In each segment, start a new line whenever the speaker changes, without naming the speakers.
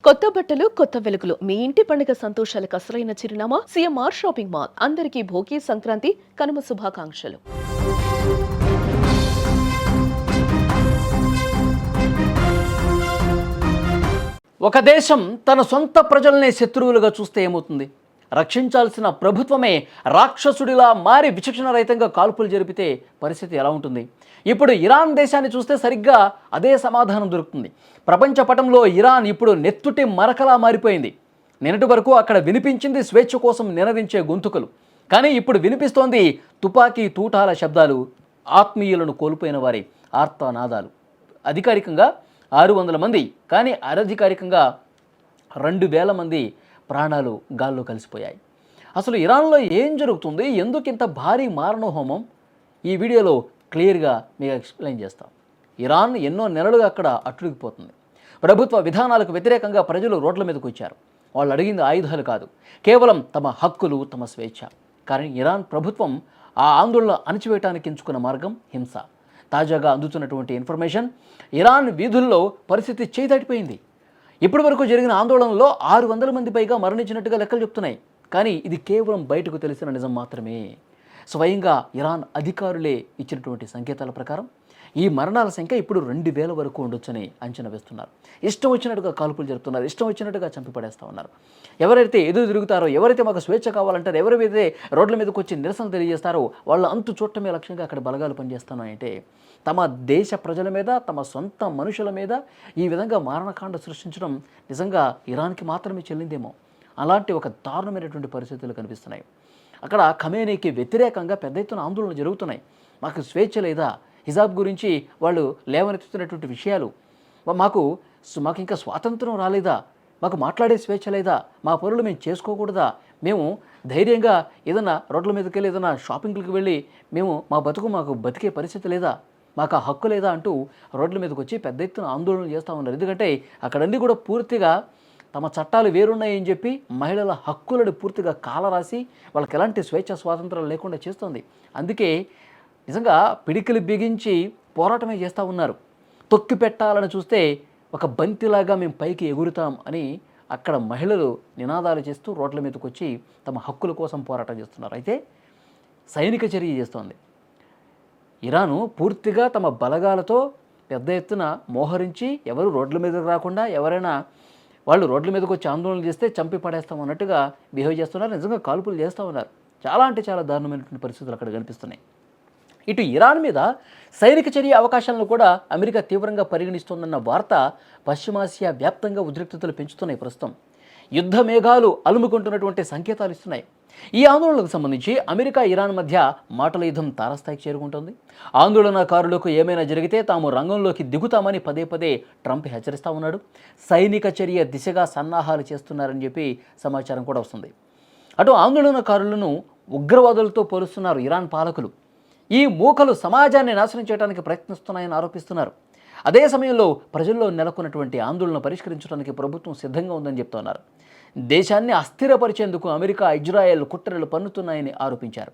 కొత్త బట్టలు, కొత్త వెలుగులు. మీ ఇంటి పండుగ సంతోషాలకు అసలైన చిరునామా సిఎంఆర్ షాపింగ్ మాల్. అందరికీ భోగి, సంక్రాంతి, కనుమ శుభాకాంక్షలు.
ఒక దేశం తన సొంత ప్రజలనే శత్రువులుగా చూస్తే ఏమవుతుంది? రక్షించాల్సిన ప్రభుత్వమే రాక్షసుడిలా మారి విచక్షణ రహితంగా కాల్పులు జరిపితే పరిస్థితి ఎలా ఉంటుంది? ఇప్పుడు ఇరాన్ దేశాన్ని చూస్తే సరిగ్గా అదే సమాధానం దొరుకుతుంది. ప్రపంచ పటంలో ఇరాన్ ఇప్పుడు నెత్తుటి మరకలా మారిపోయింది. నిన్నటి వరకు అక్కడ వినిపించింది స్వేచ్ఛ కోసం నినదించే గొంతుకలు, కానీ ఇప్పుడు వినిపిస్తోంది తుపాకీ తూటాల శబ్దాలు, ఆత్మీయులను కోల్పోయిన వారి ఆర్తనాదాలు. అధికారికంగా 600 మంది, కానీ అనధికారికంగా 2000 మంది ప్రాణాలు గాల్లో కలిసిపోయాయి. అసలు ఇరాన్లో ఏం జరుగుతుంది? ఎందుకు ఇంత భారీ మారణహోమం? ఈ వీడియోలో క్లియర్గా మీకు ఎక్స్ప్లెయిన్ చేస్తాం. ఇరాన్ ఎన్నో నెలలుగా అక్కడ అట్టుడికిపోతుంది. ప్రభుత్వ విధానాలకు వ్యతిరేకంగా ప్రజలు రోడ్ల మీదకు వచ్చారు. వాళ్ళు అడిగింది ఆయుధాలు కాదు, కేవలం తమ హక్కులు, తమ స్వేచ్ఛ. కానీ ఇరాన్ ప్రభుత్వం ఆ ఆందోళన అణచివేయటానికి ఎంచుకున్న మార్గం హింస. తాజాగా అందుతున్నటువంటి ఇన్ఫర్మేషన్, ఇరాన్ వీధుల్లో పరిస్థితి చేదాటిపోయింది. ఇప్పటి వరకు జరిగిన ఆందోళనలో 600 మంది పైగా మరణించినట్టుగా లెక్కలు చెప్తున్నాయి. కానీ ఇది కేవలం బయటకు తెలిసిన నిజం మాత్రమే. స్వయంగా ఇరాన్ అధికారులే ఇచ్చినటువంటి సంకేతాల ప్రకారం ఈ మరణాల సంఖ్య ఇప్పుడు 2000 వరకు ఉండొచ్చని అంచనా వేస్తున్నారు. ఇష్టం వచ్చినట్టుగా కాల్పులు జరుపుతున్నారు, ఇష్టం వచ్చినట్టుగా చంపి పడేస్తూ ఉన్నారు. ఎవరైతే ఎదురు తిరుగుతారో, ఎవరైతే మాకు స్వేచ్ఛ కావాలంటారో, ఎవరైతే రోడ్ల మీదకి వచ్చి నిరసన తెలియజేస్తారో వాళ్ళ అంతు చూడటమే లక్ష్యంగా అక్కడ బలగాలు పనిచేస్తున్నాయంటే తమ దేశ ప్రజల మీద, తమ సొంత మనుషుల మీద ఈ విధంగా మారణకాండ సృష్టించడం నిజంగా ఇరాన్కి మాత్రమే చెల్లిందేమో. అలాంటి ఒక దారుణమైనటువంటి పరిస్థితులు కనిపిస్తున్నాయి. అక్కడ ఖమేనీకి వ్యతిరేకంగా పెద్ద ఎత్తున ఆందోళనలు జరుగుతున్నాయి. మాకు స్వేచ్ఛ లేదా, హిజాబ్ గురించి వాళ్ళు లేవనెత్తుతున్నటువంటి విషయాలు, మాకు ఇంకా స్వాతంత్రం రాలేదా, మాకు మాట్లాడే స్వేచ్ఛ లేదా, మా పనులు మేము చేసుకోకూడదా, మేము ధైర్యంగా ఏదైనా రోడ్ల మీదకి వెళ్ళి ఏదైనా షాపింగ్లకు వెళ్ళి మాకు బతికే పరిస్థితి లేదా, మాకు ఆ హక్కు లేదా అంటూ రోడ్ల మీదకి వచ్చి పెద్ద ఎత్తున ఆందోళనలు చేస్తూ ఉన్నారు. ఎందుకంటే అక్కడన్నీ కూడా పూర్తిగా తమ చట్టాలు వేరున్నాయని చెప్పి మహిళల హక్కులను పూర్తిగా కాలరాసి వాళ్ళకి ఎలాంటి స్వేచ్ఛ స్వాతంత్రాలు లేకుండా చేస్తుంది. అందుకే నిజంగా పిడికిలు బిగించి పోరాటమే చేస్తూ ఉన్నారు. తొక్కి పెట్టాలని చూస్తే ఒక బంతిలాగా మేము పైకి ఎగురుతాం అని అక్కడ మహిళలు నినాదాలు చేస్తూ రోడ్ల మీదకి వచ్చి తమ హక్కుల కోసం పోరాటం చేస్తున్నారు. అయితే సైనిక చర్య చేస్తోంది ఇరాను. పూర్తిగా తమ బలగాలతో పెద్ద ఎత్తున మోహరించి ఎవరు రోడ్ల మీదకి రాకుండా, ఎవరైనా వాళ్ళు రోడ్ల మీదకి వచ్చి ఆందోళన చేస్తే చంపి పడేస్తాం అన్నట్టుగా బిహేవ్ చేస్తున్నారు. నిజంగా కాల్పులు చేస్తూ ఉన్నారు. చాలా అంటే చాలా దారుణమైనటువంటి పరిస్థితులు అక్కడ కనిపిస్తున్నాయి. ఇటు ఇరాన్ మీద సైనిక చర్య అవకాశాలను కూడా అమెరికా తీవ్రంగా పరిగణిస్తోందన్న వార్త పశ్చిమాసియా వ్యాప్తంగా ఉద్రిక్తతలు పెంచుతున్నాయి. ప్రస్తుతం యుద్ధ మేఘాలు అలుముకుంటున్నటువంటి సంకేతాలు ఇస్తున్నాయి. ఈ ఆందోళనకు సంబంధించి అమెరికా, ఇరాన్ మధ్య మాటల యుద్ధం తారస్థాయికి చేరుకుంటోంది. ఆందోళనకారులకు ఏమైనా జరిగితే తాము రంగంలోకి దిగుతామని పదే పదే ట్రంప్ హెచ్చరిస్తూ ఉన్నాడు. సైనిక చర్య దిశగా సన్నాహాలు చేస్తున్నారని చెప్పి సమాచారం కూడా వస్తుంది. అటు ఆందోళనకారులను ఉగ్రవాదులతో పోలుస్తున్నారు ఇరాన్ పాలకులు. ఈ మూకలు సమాజాన్ని నాశనం చేయడానికి ప్రయత్నిస్తున్నాయని ఆరోపిస్తున్నారు. అదే సమయంలో ప్రజల్లో నెలకొన్నటువంటి ఆందోళన పరిష్కరించడానికి ప్రభుత్వం సిద్ధంగా ఉందని చెప్తున్నారు. దేశాన్ని అస్థిరపరిచేందుకు అమెరికా, ఇజ్రాయెల్ కుట్రలు పన్నుతున్నాయని ఆరోపించారు.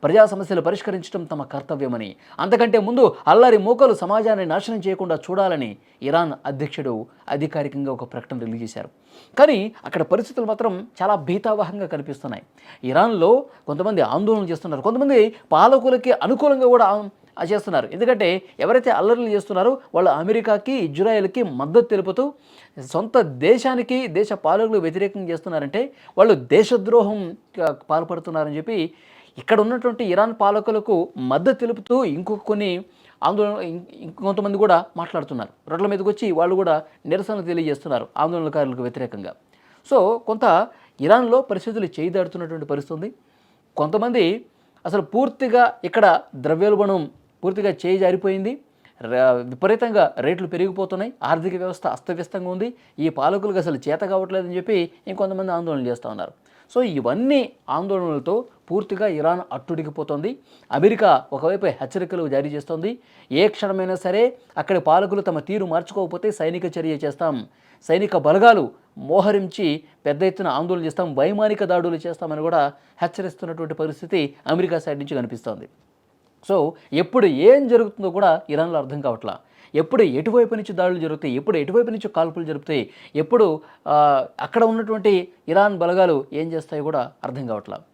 ప్రజా సమస్యలు పరిష్కరించడం తమ కర్తవ్యమని, అంతకంటే ముందు అల్లరి మూకలు సమాజాన్ని నాశనం చేయకుండా చూడాలని ఇరాన్ అధ్యక్షుడు అధికారికంగా ఒక ప్రకటన రిలీజ్ చేశారు. కానీ అక్కడ పరిస్థితులు మాత్రం చాలా భీతావహంగా కనిపిస్తున్నాయి. ఇరాన్లో కొంతమంది ఆందోళన చేస్తున్నారు, కొంతమంది పాలకులకి అనుకూలంగా కూడా చేస్తున్నారు. ఎందుకంటే ఎవరైతే అల్లర్లు చేస్తున్నారో వాళ్ళు అమెరికాకి, ఇజ్రాయెల్కి మద్దతు తెలుపుతూ సొంత దేశానికి, దేశ పాలకులకు వ్యతిరేకంగా చేస్తున్నారంటే వాళ్ళు దేశద్రోహం పాల్పడుతున్నారని చెప్పి ఇక్కడ ఉన్నటువంటి ఇరాన్ పాలకులకు మద్దతు తెలుపుతూ ఇంకొంతమంది కూడా మాట్లాడుతున్నారు. రోడ్ల మీదకి వచ్చి వాళ్ళు కూడా నిరసన తెలియజేస్తున్నారు ఆందోళనకారులకు వ్యతిరేకంగా. సో కొంత ఇరాన్లో పరిస్థితులు చేయిదాడుతున్నటువంటి పరిస్థితి. కొంతమంది అసలు పూర్తిగా ఇక్కడ ద్రవ్యోల్బణం పూర్తిగా చేయి జారిపోయింది, విపరీతంగా రేట్లు పెరిగిపోతున్నాయి, ఆర్థిక వ్యవస్థ అస్తవ్యస్తంగా ఉంది, ఈ పాలకులకు అసలు చేత కావట్లేదని చెప్పి ఇంకొంతమంది ఆందోళన చేస్తూ ఉన్నారు. సో ఇవన్నీ ఆందోళనలతో పూర్తిగా ఇరాన్ అట్టుడికిపోతుంది. అమెరికా ఒకవైపు హెచ్చరికలు జారీ చేస్తోంది. ఏ క్షణమైనా సరే అక్కడి పాలకులు తమ తీరు మార్చుకోకపోతే సైనిక చర్య చేస్తాం, సైనిక బలగాలు మోహరించి పెద్ద ఎత్తున ఆందోళన చేస్తాం, వైమానిక దాడులు చేస్తామని కూడా హెచ్చరిస్తున్నటువంటి పరిస్థితి అమెరికా సైడ్ నుంచి కనిపిస్తోంది. సో ఎప్పుడు ఏం జరుగుతుందో కూడా ఇరాన్లో అర్థం కావట్లా. ఎప్పుడు ఎటువైపు నుంచి దాడులు జరుగుతాయి, ఎప్పుడు ఎటువైపు నుంచి కాల్పులు జరుపుతాయి, ఎప్పుడు అక్కడ ఉన్నటువంటి ఇరాన్ బలగాలు ఏం చేస్తాయో కూడా అర్థం కావట్లేదు.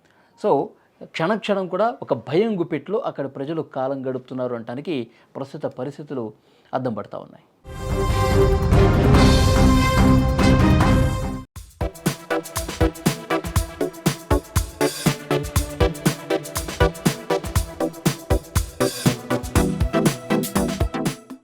సో క్షణక్షణం కూడా ఒక భయం గుప్పిట్లో అక్కడ ప్రజలు కాలం గడుపుతున్నారు అనడానికి ప్రస్తుత పరిస్థితులు అద్దం పడతా ఉన్నాయి.